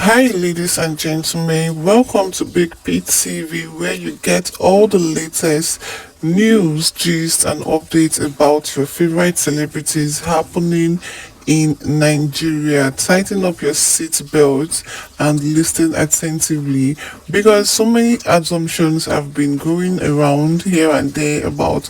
Hi, ladies and gentlemen. Welcome to Big Pete TV, where you get all the latest news, gist, and updates about your favorite celebrities happening in Nigeria. Tighten up your seatbelts and listen attentively because so many assumptions have been going around here and there about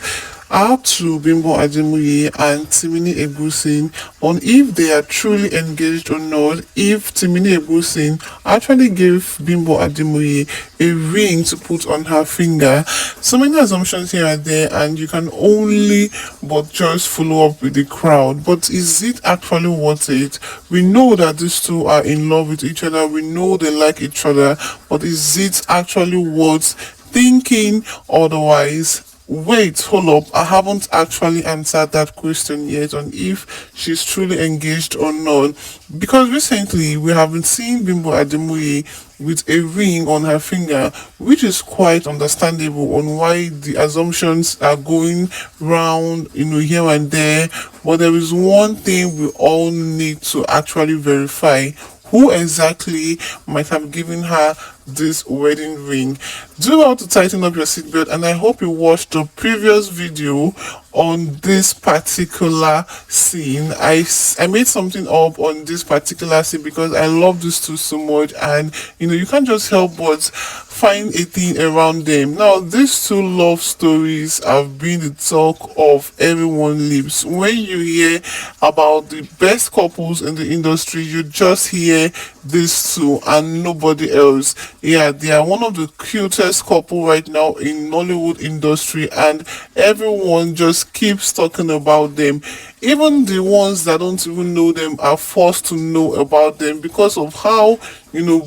how to Bimbo Ademoye and Timini Egusin on if they are truly engaged or not, if Timini Egusin actually gave Bimbo Ademoye a ring to put on her finger. So many assumptions here and there, and you can only but just follow up with the crowd. But is it actually worth it? We know that these two are in love with each other, we know they like each other, but is it actually worth thinking otherwise? Wait, hold up. I haven't actually answered that question yet on if she's truly engaged or not. Because recently we have been seeing Bimbo Ademoye with a ring on her finger, which is quite understandable on why the assumptions are going round, here and there. But there is one thing we all need to actually verify: who exactly might have given her this wedding ring. Do well to tighten up your seatbelt, and I hope you watched the previous video on this particular scene. I made something up on this particular scene because I love these two so much, and you can't just help but find a thing around them. Now, these two love stories have been the talk of everyone's lips. When you hear about the best couples in the industry, you just hear these two and nobody else. Yeah, they are one of the cutest couple right now in Nollywood industry, and everyone just keeps talking about them. Even the ones that don't even know them are forced to know about them because of how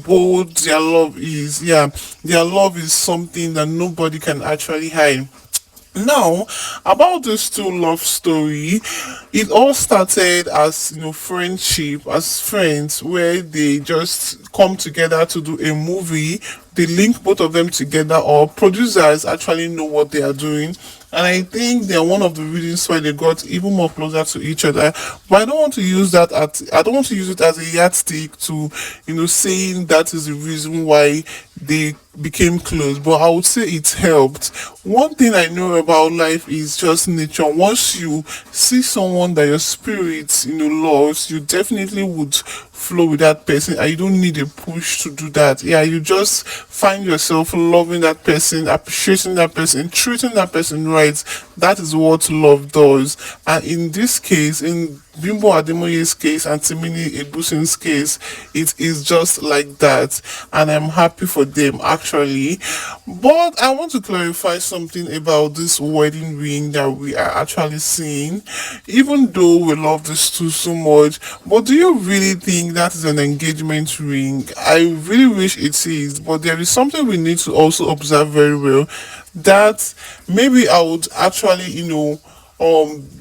bold their love is. Yeah, their love is something that nobody can actually hide. Now, about this two love story, it all started as friendship, as friends, where they just come together to do a movie. They link both of them together, or producers actually know what they are doing. And I think they're one of the reasons why they got even more closer to each other. But I don't want to use it as a yardstick to saying that is the reason why they became close. But I would say it helped. One thing I know about life is just nature. Once you see someone that your spirit loves, you definitely would flow with that person, and you don't need a push to do that. Yeah, you just find yourself loving that person, appreciating that person, treating that person right. That is what love does. And in this case, in Bimbo Ademoye's case and Timini Egusin's case, it is just like that, and I'm happy for them actually. But I want to clarify something about this wedding ring that we are actually seeing. Even though we love this two so much, but do you really think that is an engagement ring? I really wish it is, but there is something we need to also observe very well, that maybe I would actually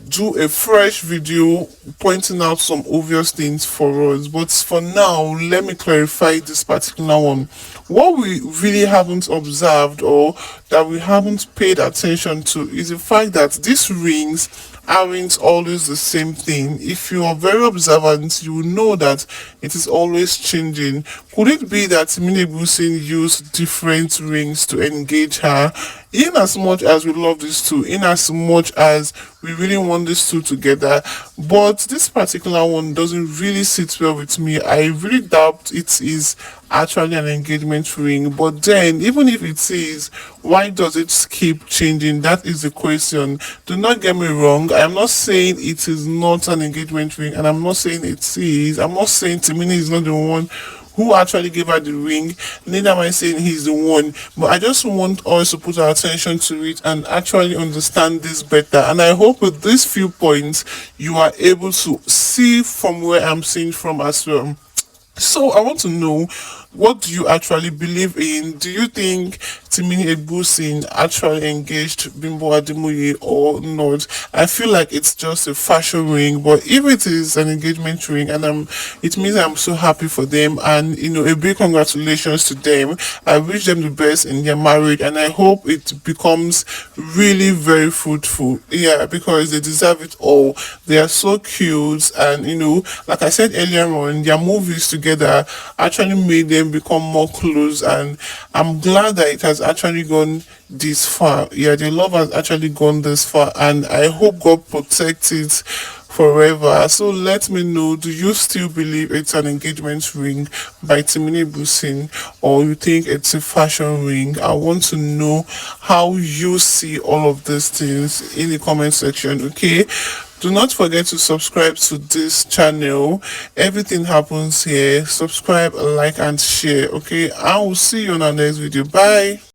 do a fresh video pointing out some obvious things for us. But for now, let me clarify this particular one. What we really haven't observed, or that we haven't paid attention to, is the fact that these rings aren't always the same thing. If you are very observant, you will know that it is always changing. Could it be that Mine Gusin used different rings to engage her? In as much as we love these two, in as much as we really want these two together, but this particular one doesn't really sit well with me. I really doubt it is actually an engagement ring. But then, even if it is, why does it keep changing? That is the question. Do not get me wrong, I'm not saying it is not an engagement ring, and I'm not saying it is. I'm not saying Timini is not the one who actually gave her the ring, neither am I saying he's the one. But I just want us to put our attention to it and actually understand this better. And I hope with these few points you are able to see from where I'm seeing from as well. So I want to know, what do you actually believe in? Do you think Timini Egbusin actually engaged Bimbo Ademoye or not. I feel like it's just a fashion ring, but if it is an engagement ring, and it means I'm so happy for them, and a big congratulations to them. I wish them the best in their marriage, and I hope it becomes really very fruitful. Yeah, because they deserve it all. They are so cute, and like I said earlier on, their movies together actually made them become more close, and I'm glad that it has actually gone this far. Yeah, the love has actually gone this far, and I hope God protects it forever. So let me know, do you still believe it's an engagement ring by Timini Busin, or you think it's a fashion ring? I want to know how you see all of these things in the comment section. Okay, do not forget to subscribe to this channel. Everything happens here. Subscribe, like, and share. Okay, I will see you on our next video. Bye.